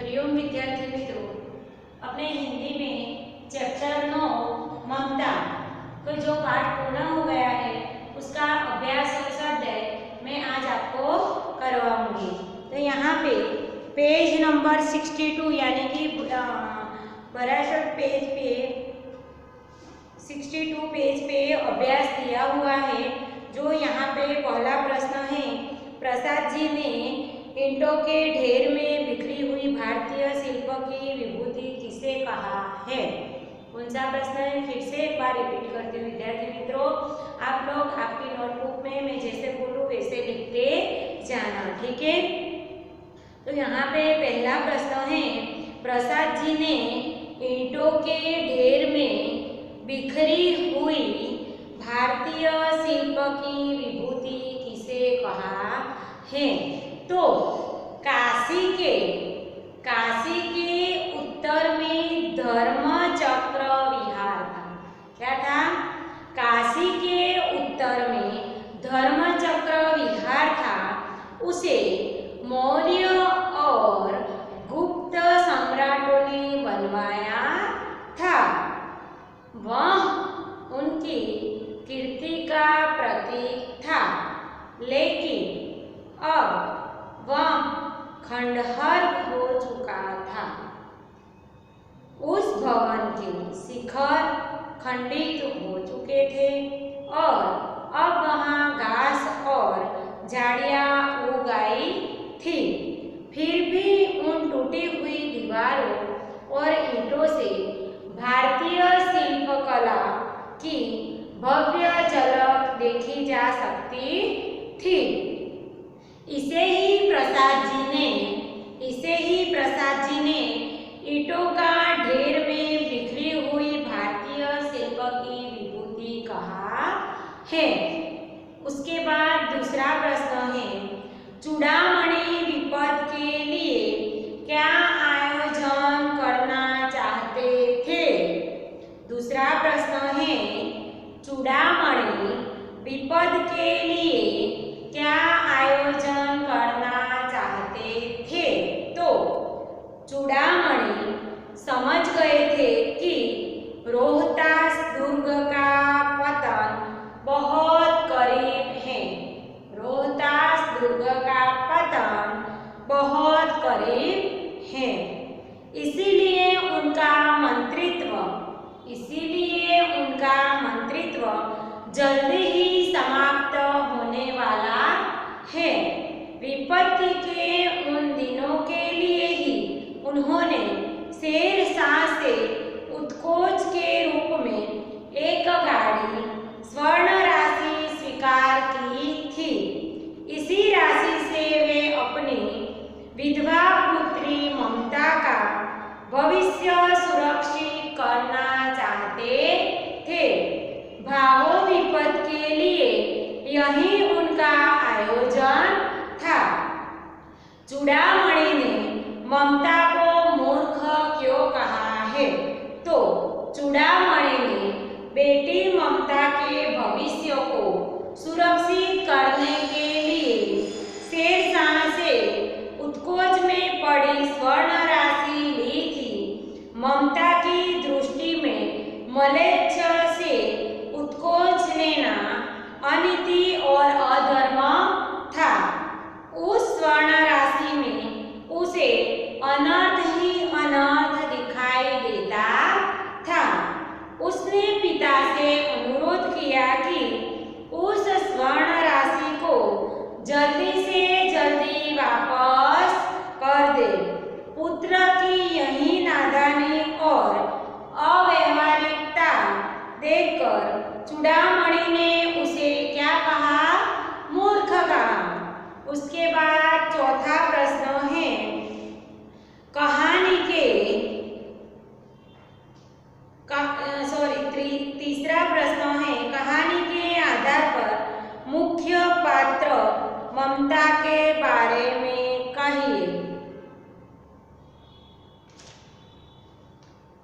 हरिओम विद्यार्थी मित्रों, अपने हिंदी में चैप्टर 9 ममता का जो पाठ पूर्ण हो गया है उसका अभ्यास और स्वाध्याय मैं आज आपको करवाऊंगी। तो यहाँ पे पेज नंबर 62 यानी कि बराबर पेज पे 62 पेज पे अभ्यास दिया हुआ है। जो यहाँ पे पहला प्रश्न है, प्रसाद जी ने ईंटों के ढेर में बिखरी हुई भारतीय शिल्प की विभूति किसे कहा है। कौन सा प्रश्न है, फिर से एक बार रिपीट करती हूँ विद्यार्थी मित्रों। आप लोग आपकी नोटबुक में मैं जैसे बोलूँ वैसे लिखते जाना, ठीक है। तो यहाँ पे पहला प्रश्न है, प्रसाद जी ने ईंटों के ढेर में बिखरी हुई भारतीय शिल्प की विभूति किसे कहा है। तो काशी के उत्तर में धर्मचक्र विहार था। क्या था? काशी के उत्तर में धर्मचक्र विहार था। उसे मौर्य और गुप्त सम्राटों ने बनवाया था। वह उनकी कीर्ति का प्रतीक था, लेकिन अब वह खंडहर हो चुका था। उस भवन के शिखर खंडित हो चुके थे और अब वहाँ घास और झाड़ियाँ उग आई थी। फिर भी उन टूटी हुई दीवारों और ईंटों से भारतीय शिल्पकला की भव्य झलक देखी जा सकती थी। इसे ही प्रसाद जी ने ईंटों का ढेर में बिखरी हुई भारतीय शिल्प की विभूति कहा है। उसके बाद दूसरा प्रश्न है, चूड़ामणि विपद के लिए क्या आयोजन करना चाहते थे। दूसरा प्रश्न है, चूड़ामणि विपद के लिए क्या आयोजन करना चाहते थे। तो चूड़ामणि समझ गए थे कि रोहतास दुर्ग का पतन बहुत करीब है। रोहतास दुर्ग का पतन बहुत करीब है, इसीलिए उनका मंत्रित्व जल्दी ही समाप्त होने वाला है। विपत्ति के उन दिनों के लिए ही उन्होंने शेरशाह से उत्कोच के रूप में एक गाड़ी स्वर्ण राशि स्वीकार की थी। इसी राशि से वे अपनी विधवा पुत्री ममता का भविष्य सुरक्षित करना चाहते थे। भावो विपद के लिए यही उनका आयोजन था। चूड़ामणि ने ममता को मूर्ख क्यों कहा है। तो चूड़ामणि ने बेटी ममता के भविष्य को सुरक्षित करने के लिए शेरशाह से उत्कोच में पड़ी स्वर्ण राशि ली थी। ममता की दृष्टि में मलेच्छ से उत्कोच लेना अनीति और अधर्म था। उस स्वर्ण राशि में उसे अनर्थ ही अनर्थ दिखाई देता था। उसने पिता से अनुरोध किया कि उस स्वर्ण राशि को जल्दी से जल्दी वापस कर दे। पुत्र की यही नादानी और अव्यवहारिकता देखकर चूड़ामणि ने उसे क्या कहा, मूर्ख कहा। उसके बाद चौथा प्रश्न है, तीसरा प्रश्न है, कहानी के आधार पर मुख्य पात्र ममता के बारे में कहिए।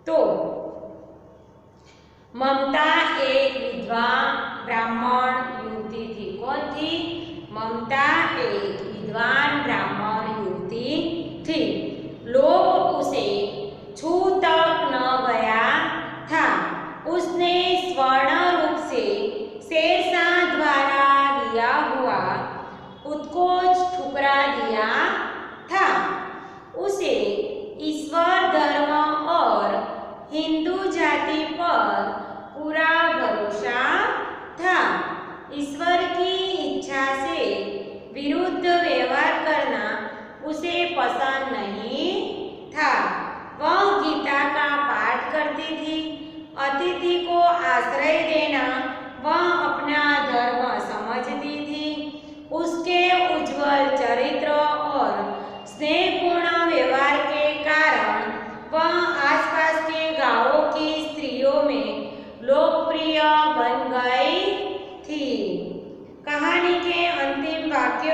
तो ममता एक विधवा ब्राह्मण युवती थी। कौन थी? ममता एक विद्वान ब्राह्मण उपरा दिया था। उसे ईश्वर धर्म और हिंदू जाति पर पूरा भरोसा था। ईश्वर की इच्छा से विरुद्ध व्यवहार करना उसे पसंद नहीं था। वह गीता का पाठ करती थी। अतिथि को आश्रय देना वह अपना धर्म समझती थी। उसके उज्जवल चरित्र और स्नेहपूर्ण व्यवहार के कारण वह आसपास के गांवों की स्त्रियों में लोकप्रिय बन गई थी। कहानी के अंतिम वाक्य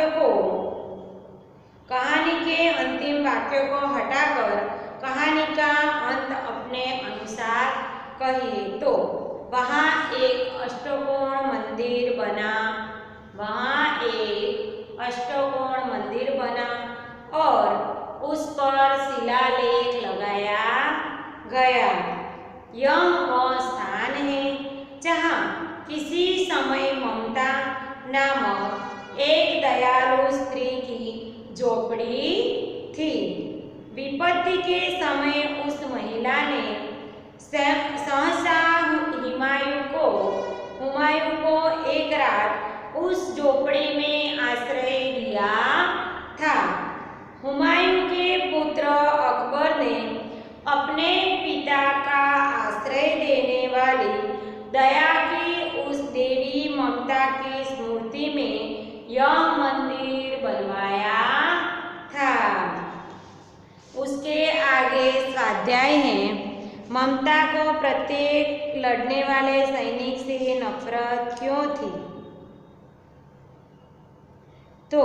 को हटाकर कहानी का अंत अपने अनुसार कहिए तो वहाँ एक अष्टकोण मंदिर बना और उस पर शिलालेख लगाया गया। यह वह स्थान है जहाँ किसी समय ममता नामक एक दयालु स्त्री की झोपड़ी थी। विपत्ति के समय उस महिला ने सहसा हुमायूं को एक रात उस झोपड़ी में आश्रय दिया था। हुमायूं के पुत्र अकबर ने अपने पिता का आश्रय देने वाली दया की उस देवी ममता की स्मृति में यह मंदिर बनवाया था। उसके आगे स्वाध्याय है। ममता को प्रत्येक लड़ने वाले सैनिक से नफरत क्यों थी? तो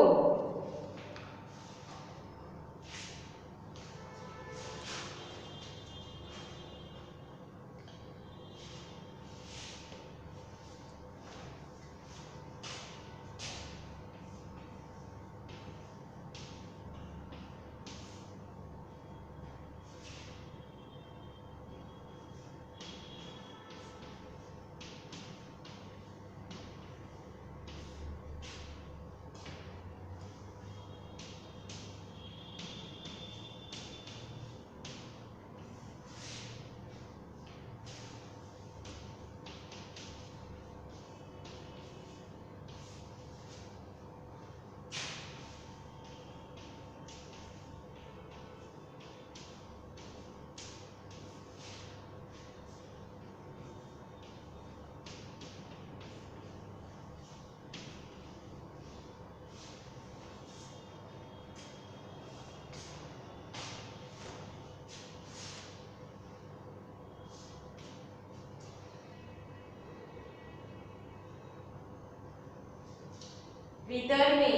विदर्भी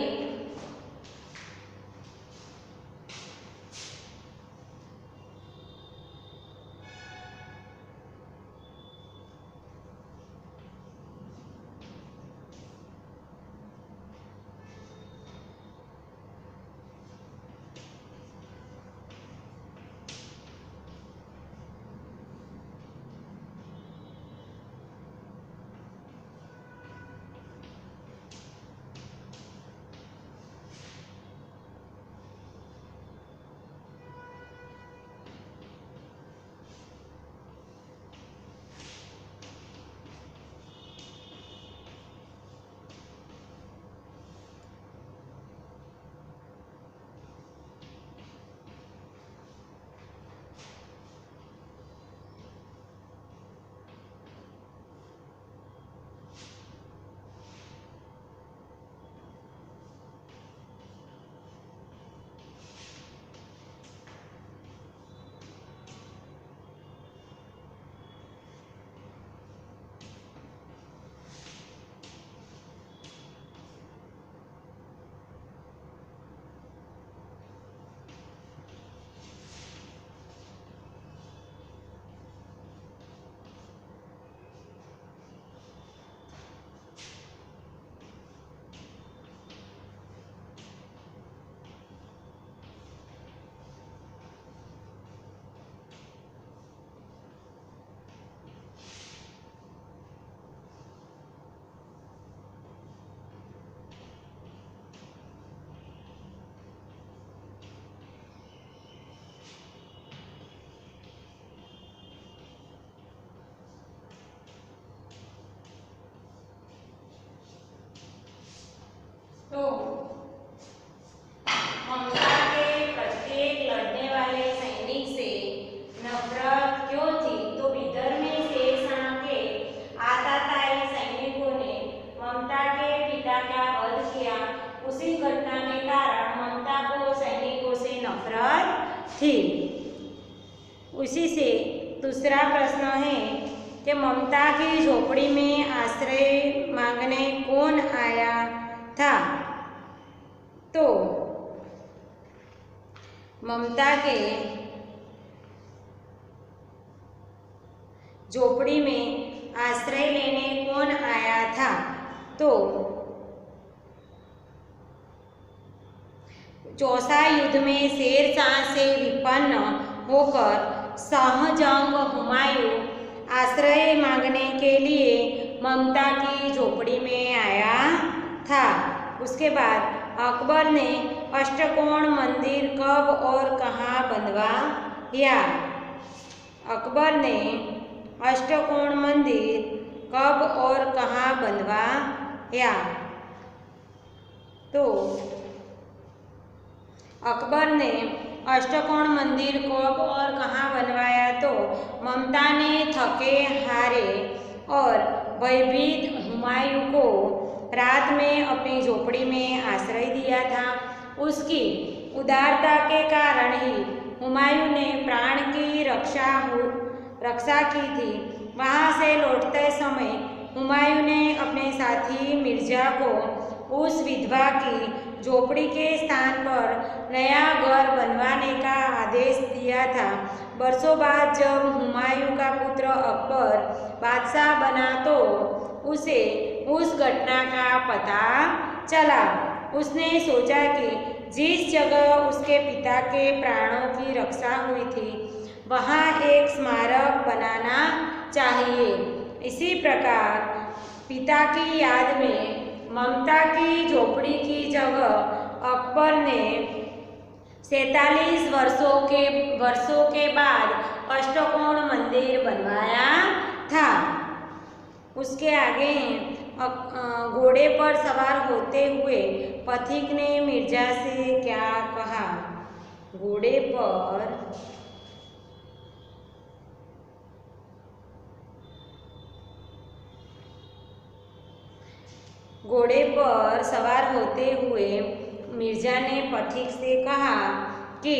नफरत थी। उसी से दूसरा प्रश्न है कि ममता की झोपड़ी में आश्रय मांगने कौन आया था? तो ममता के झोपड़ी में आश्रय लेने कौन आया था? तो चौसा युद्ध में शेरशाह से विपन्न होकर शाहजहां हुमायूं आश्रय मांगने के लिए ममता की झोपड़ी में आया था। उसके बाद अकबर ने अष्टकोण मंदिर कब और कहाँ बनवाया? अकबर ने अष्टकोण मंदिर कब और कहाँ बनवाया? तो अकबर ने अष्टकोण मंदिर कब और कहाँ बनवाया? तो ममता ने थके हारे और भयभीत हुमायूं को रात में अपनी झोपड़ी में आश्रय दिया था। उसकी उदारता के कारण ही हुमायूं ने प्राण की रक्षा की थी। वहाँ से लौटते समय हुमायूं ने अपने साथी मिर्जा को उस विधवा की झोपड़ी के स्थान पर नया घर बनवाने का आदेश दिया था। बरसों बाद जब हुमायूं का पुत्र अकबर बादशाह बना तो उसे उस घटना का पता चला। उसने सोचा कि जिस जगह उसके पिता के प्राणों की रक्षा हुई थी वहाँ एक स्मारक बनाना चाहिए। इसी प्रकार पिता की याद में ममता की झोपड़ी की जगह अकबर ने 47 वर्षों के बाद अष्टकोण मंदिर बनवाया था। उसके आगे घोड़े पर सवार होते हुए पथिक ने मिर्जा से क्या कहा? घोड़े पर सवार होते हुए मिर्जा ने पथिक से कहा कि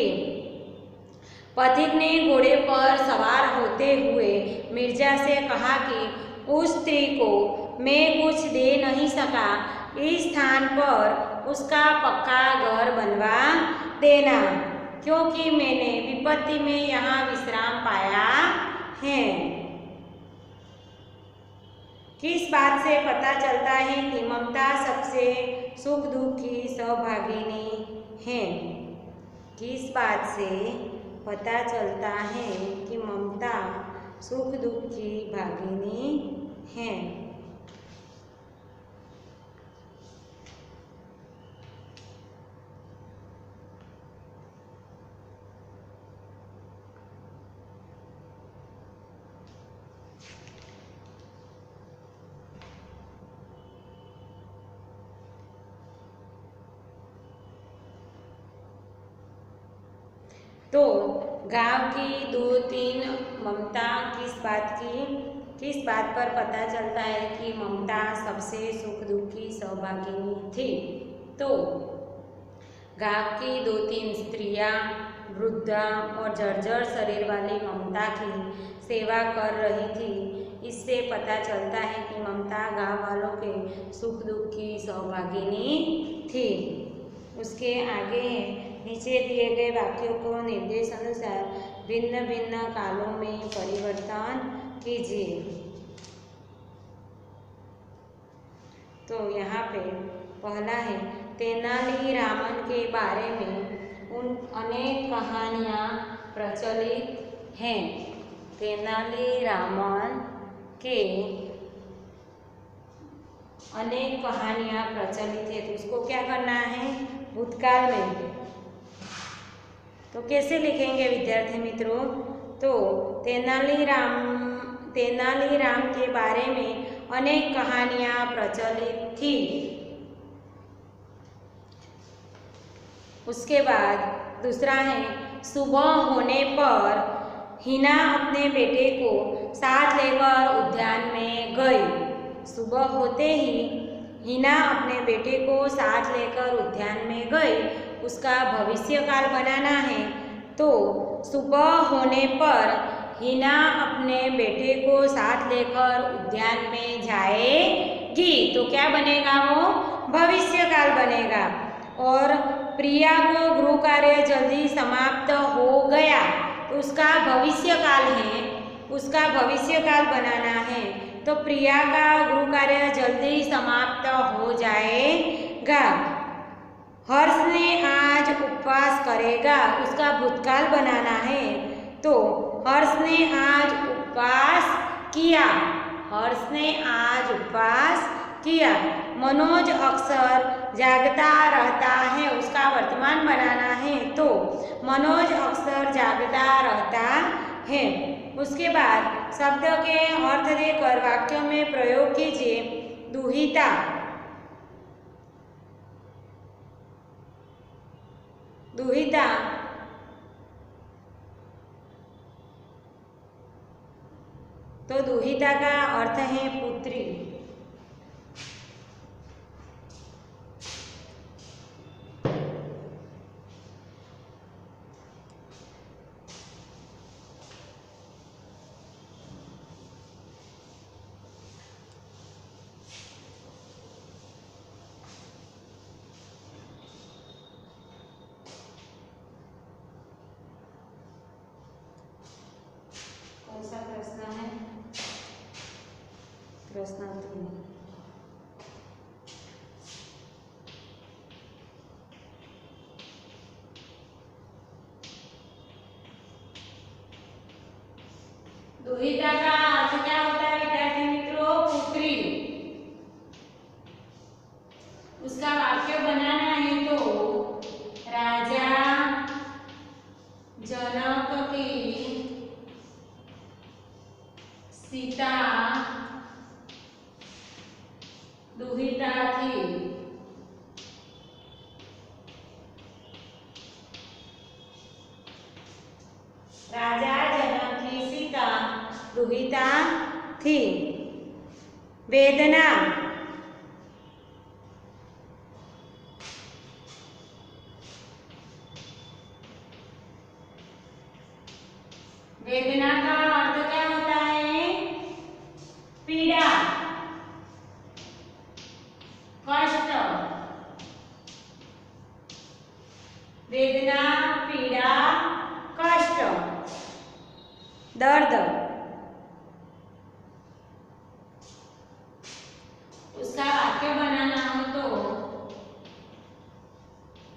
पथिक ने घोड़े पर सवार होते हुए मिर्जा से कहा कि उस स्त्री को मैं कुछ दे नहीं सका, इस स्थान पर उसका पक्का घर बनवा देना, क्योंकि मैंने विपत्ति में यहाँ विश्राम पाया है। किस बात से पता चलता है कि ममता सबसे सुख दुख की सहभागिनी है? किस बात से पता चलता है कि ममता सुख दुख की भागिनी है? तो गांव की 2-3 ममता किस बात पर पता चलता है कि ममता सबसे सुख दुख की सहभागिनी थी? तो गांव की 2-3 स्त्रियां वृद्धा और जर्जर शरीर वाली ममता की सेवा कर रही थी। इससे पता चलता है कि ममता गांव वालों के सुख दुख की सहभागिनी थी। उसके आगे नीचे दिए गए वाक्यों को निर्देश अनुसार भिन्न भिन्न कालों में परिवर्तन कीजिए। तो यहाँ पे पहला है तेनालीरामन के बारे में उन अनेक कहानियाँ प्रचलित हैं। तेनालीरामन के अनेक कहानियाँ प्रचलित है, तो उसको क्या करना है? भूतकाल में। तो कैसे लिखेंगे विद्यार्थी मित्रों? तो तेनालीराम के बारे में अनेक कहानियाँ प्रचलित थी। उसके बाद दूसरा है सुबह होने पर हिना अपने बेटे को साथ लेकर उद्यान में गई। सुबह होते ही हिना अपने बेटे को साथ लेकर उद्यान में गई उसका भविष्यकाल बनाना है। तो सुबह होने पर हिना अपने बेटे को साथ लेकर उद्यान में जाएगी। तो क्या बनेगा? वो भविष्यकाल बनेगा। और प्रिया को गृह कार्य जल्दी समाप्त हो गया, तो उसका भविष्यकाल है, उसका भविष्यकाल बनाना है। तो प्रिया का गृह कार्य जल्दी समाप्त हो जाएगा। हर्ष ने आज उपवास करेगा, उसका भूतकाल बनाना है। तो हर्ष ने आज उपवास किया, हर्ष ने आज उपवास किया। मनोज अक्सर जागता रहता है, उसका वर्तमान बनाना है। तो मनोज अक्सर जागता रहता है। उसके बाद शब्द के अर्थ देकर वाक्यों में प्रयोग कीजिए। दुहिता, दुहिता तो दुहिता का अर्थ है पुत्री। कौन सा प्रश्न है? प्रश्न 3। दुहिता का अर्थ क्या होता है विद्यार्थी मित्रों? पुत्री। उसका वाक्य बनाना है। तो राजा जनक की सीता दुहिता थी। राजा जनक की सीता दुहिता थी। वेदना, वेदना का अर्थ क्या होता है? पीड़ा, कष्ट। वेदना, पीड़ा, कष्ट, दर्द। उसका वाक्य बनाना हो तो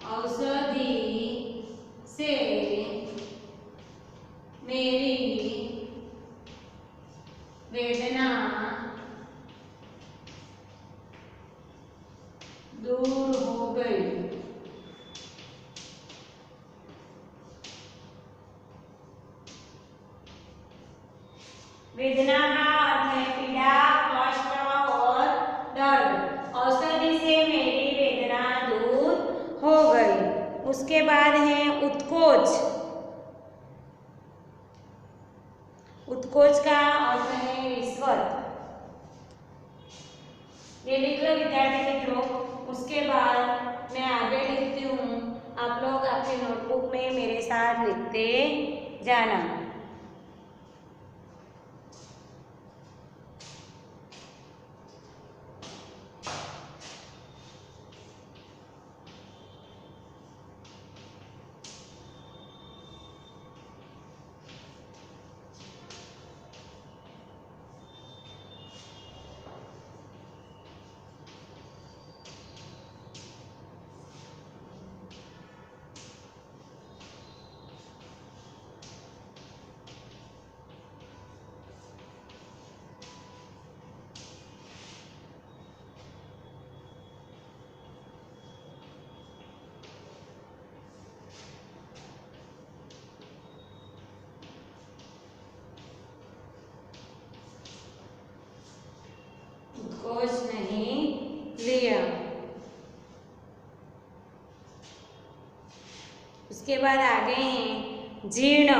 औषधि से मेरी वेदना दूर हो गई। वेदना का अर्थ है पीड़ा, कष्ट और दर्द। औषधि से मेरी वेदना दूर हो गई। उसके बाद है उत्कोच। उत्कोच का अर्थ है रिश्वत। ये लिख लो विद्यार्थी मित्रों। उसके बाद मैं आगे लिखती हूँ, आप लोग अपनी नोटबुक में मेरे साथ लिखते जाना। उत्कोच नहीं लिया। उसके बाद आगे हैं जीर्ण।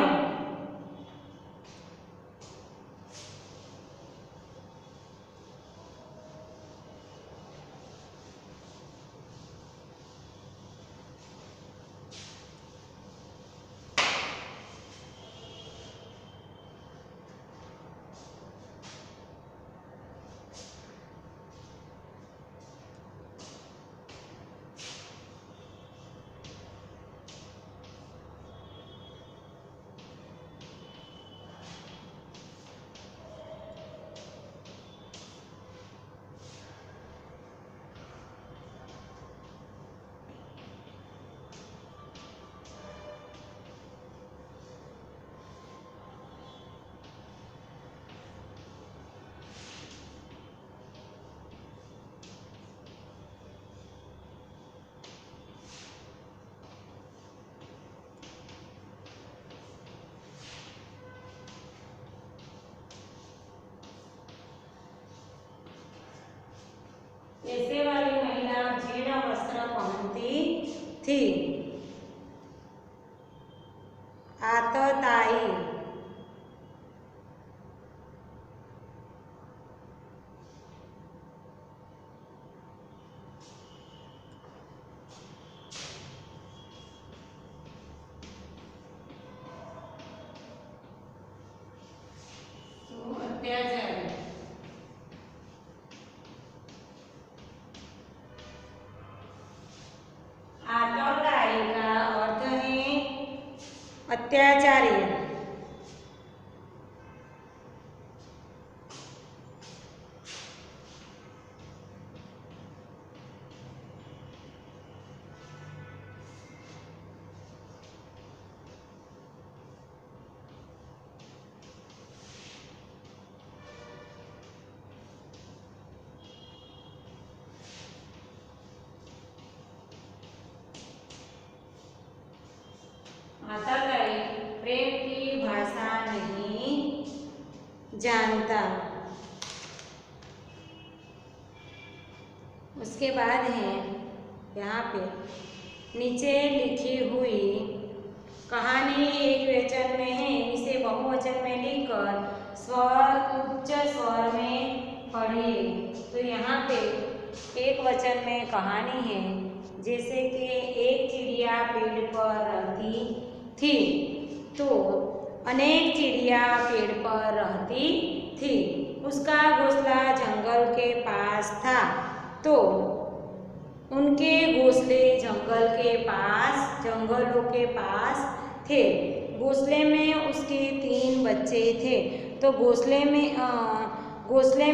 ऐसे वाली महिला जीर्ण वस्त्र पहनती थी। आतताई, अत्याचारी। आतताई का अर्थ है अत्याचारी। आतताई प्रेम की भाषा नहीं जानता। उसके बाद है यहाँ पे नीचे लिखी हुई कहानी एक वचन में है, इसे बहुवचन में लिखकर स्वर उच्च स्वर में पढ़िए। तो यहाँ पे एक वचन में कहानी है, जैसे कि एक चिड़िया पेड़ पर रहती थी। तो अनेक चिड़िया पेड़ पर रहती थी। उसका घोंसला जंगल के पास था। तो उनके घोंसले जंगलों के पास थे। घोंसले में उसके 3 बच्चे थे। तो घोंसले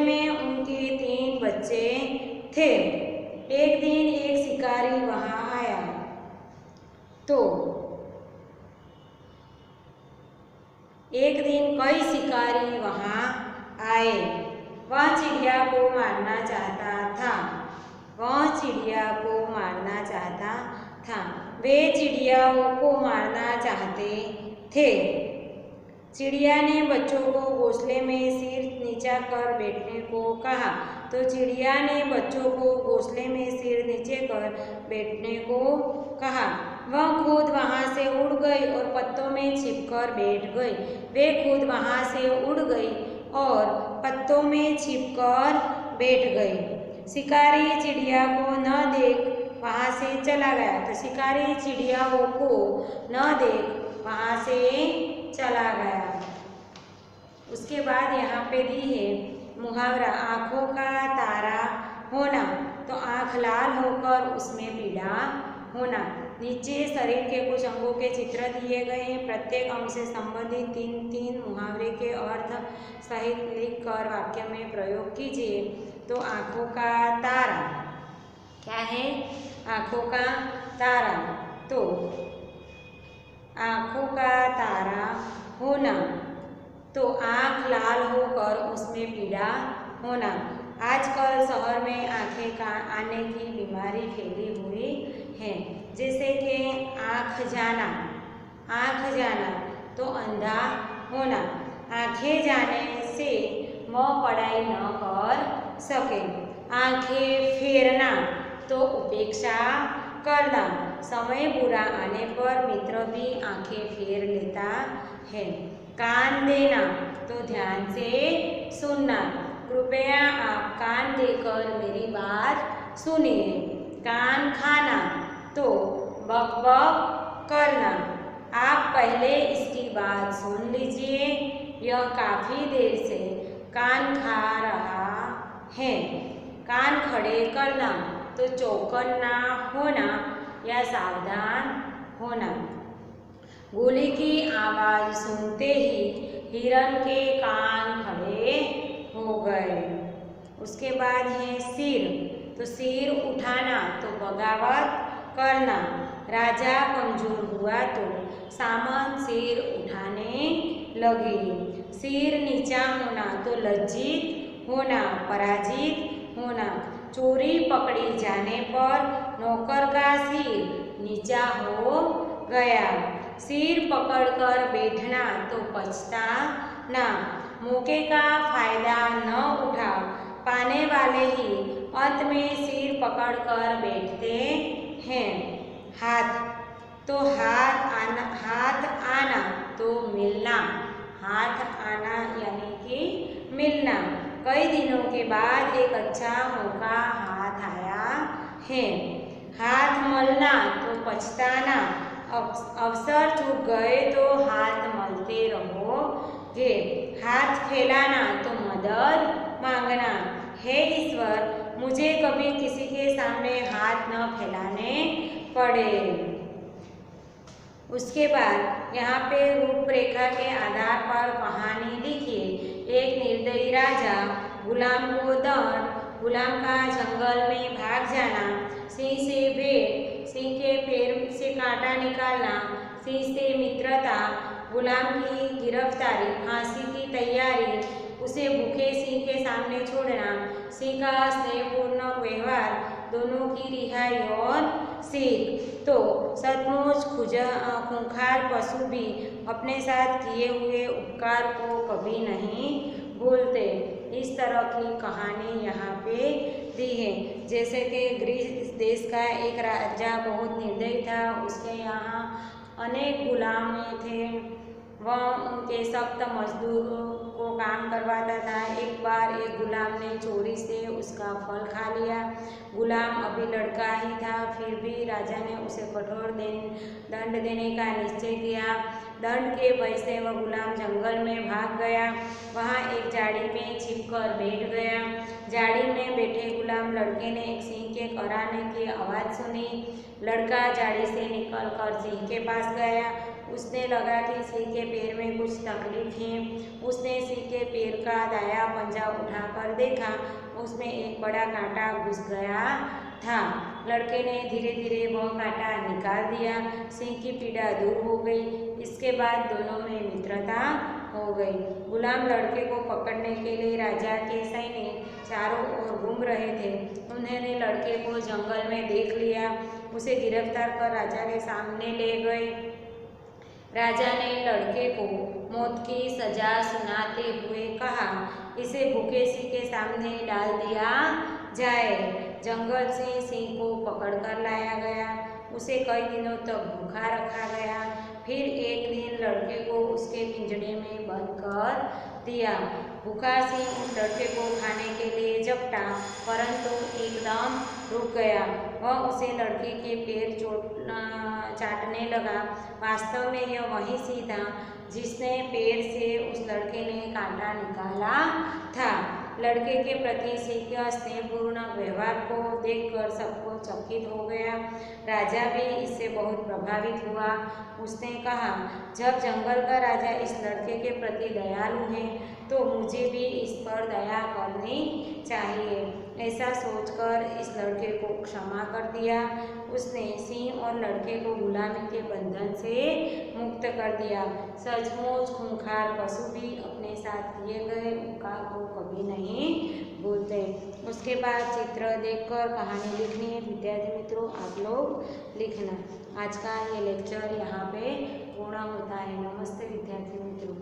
में उनके 3 बच्चे थे। एक दिन एक शिकारी वहां आया। तो एक दिन कई शिकारी वहां आए। वह चिड़िया को मारना चाहता था। वे चिड़ियाओं को मारना चाहते थे। चिड़िया ने बच्चों को घोंसले में सिर नीचा कर बैठने को कहा। तो चिड़िया ने बच्चों को घोंसले में सिर नीचे कर बैठने को कहा। वह खुद वहां से उड़ गई और पत्तों में छिपकर बैठ गई। वे खुद वहां से उड़ गई और पत्तों में छिपकर बैठ गई। शिकारी चिड़िया को न देख वहां से चला गया। तो शिकारी चिड़ियाओं को न देख वहां से चला गया। उसके बाद यहाँ पे दी है मुहावरा आँखों का तारा होना। तो आँख लाल होकर उसमें पीड़ा होना। नीचे शरीर के कुछ अंगों के चित्र दिए गए हैं। प्रत्येक अंग से संबंधित 3-3 मुहावरे के अर्थ सहित लिखकर वाक्य में प्रयोग कीजिए। तो आँखों का तारा क्या है? आँखों का तारा। तो आँखों का तारा होना, तो आँख लाल होकर उसमें पीड़ा होना। आजकल शहर में आँखें का आने की बीमारी फैली हुई है, जैसे कि आँख जाना तो अंधा होना। आँखें जाने से वह पढ़ाई न कर सके। आँखें फेरना तो उपेक्षा करना। समय बुरा आने पर मित्र भी आँखें फेर लेता है। कान देना तो ध्यान से सुनना। कृपया आप कान देकर मेरी बात सुनिए। कान खाना तो बक बक करना। आप पहले इसकी बात सुन लीजिए, यह काफ़ी देर से कान खा रहा है। कान खड़े करना तो चौकन्ना होना या सावधान होना। गोली की आवाज़ सुनते ही हिरन के कान खड़े हो गए। उसके बाद है सिर, तो सिर उठाना तो बगावत करना। राजा कमजोर हुआ तो सामंत सिर उठाने लगे। सिर नीचा होना तो लज्जित होना, पराजित होना। चोरी पकड़ी जाने पर नौकर का सिर नीचा हो गया। सिर पकड़कर बैठना तो पछताना। मौके का फायदा न उठा पाने वाले ही अंत में सिर पकड़कर बैठते हैं। हाथ तो हाथ आना तो मिलना, हाथ आना यानी कि मिलना। कई दिनों के बाद एक अच्छा मौका हाथ आया है। हाथ मलना तो पछताना, अवसर चूक गए तो हाथ मलते रहोगे। हाथ फैलाना तो मदद मांगना। हे ईश्वर, मुझे कभी किसी के सामने हाथ न फैलाने पड़े। उसके बाद यहाँ पे रूपरेखा के आधार पर कहानी लिखिए। एक निर्दयी राजा, गुलाम को दंड, गुलाम का जंगल में भाग जाना, सिंह से भेंट, सिंह के पैर से कांटा निकालना, सिंह से मित्रता, गुलाम की गिरफ्तारी, फांसी की तैयारी, उसे भूखे सिंह के सामने छोड़ना, सिंह का स्नेहपूर्ण व्यवहार, दोनों की रिहाई और सीख। तो सचमुच खूंखार पशु भी अपने साथ किए हुए उपकार को कभी नहीं भूलते। इस तरह की कहानी यहाँ पे दी है। जैसे कि ग्रीस देश का एक राजा बहुत निर्दयी था, उसके यहाँ अनेक गुलाम थे, वह उनके सख्त मजदूरों को काम करवाता था। एक बार एक गुलाम ने चोरी से उसका फल खा लिया। गुलाम अभी लड़का ही था, फिर भी राजा ने उसे कठोर दंड देने का निश्चय किया। दंड के भय से वह गुलाम जंगल में भाग गया, वहाँ एक झाड़ी में छिपकर बैठ गया। झाड़ी में बैठे गुलाम लड़के ने एक सिंह के कराने की आवाज़ सुनी। लड़का झाड़ी से निकलकर सिंह के पास गया। उसने लगा कि सिंह के पैर में कुछ तकलीफ है। उसने सिंह के पैर का दायां पंजा उठाकर देखा, उसमें एक बड़ा कांटा घुस गया था। लड़के ने धीरे धीरे वह कांटा निकाल दिया। सिंह की पीड़ा दूर हो गई। इसके बाद दोनों में मित्रता हो गई। गुलाम लड़के को पकड़ने के लिए राजा के सैनिक चारों ओर घूम रहे थे। उन्होंने लड़के को जंगल में देख लिया, उसे गिरफ्तार कर राजा के सामने ले गए। राजा ने लड़के को मौत की सजा सुनाते हुए कहा, इसे भूखे सिंह के सामने डाल दिया जाए। जंगल से सिंह को पकड़कर लाया गया, उसे कई दिनों तक भूखा रखा गया। फिर एक दिन लड़के को उसके पिंजड़े में बंद कर दिया। भूखा सिंह उस लड़के को खाने के लिए झपटा, परंतु एकदम रुक गया। वह उसे लड़के के पैर चाटने लगा। वास्तव में यह वही सिंह था जिसने पैर से उस लड़के ने कांटा निकाला था। लड़के के प्रति सिंह के स्नेहपूर्ण व्यवहार को देखकर सबको चकित हो गया। राजा भी इससे बहुत प्रभावित हुआ। उसने कहा, जब जंगल का राजा इस लड़के के प्रति दयालु है तो मुझे भी इस पर दया करनी चाहिए। ऐसा सोचकर इस लड़के को क्षमा कर दिया। उसने सिंह और लड़के को गुलामी के बंधन से मुक्त कर दिया। सचमुच खूंखार पशु भी अपने साथ किए गए उपकार को कभी नहीं भूलते। उसके बाद चित्र देखकर कहानी लिखनी है। विद्यार्थी मित्रों, आप लोग लिखना। आज का ये लेक्चर यहाँ पे पूर्ण होता है। नमस्ते विद्यार्थी मित्रों।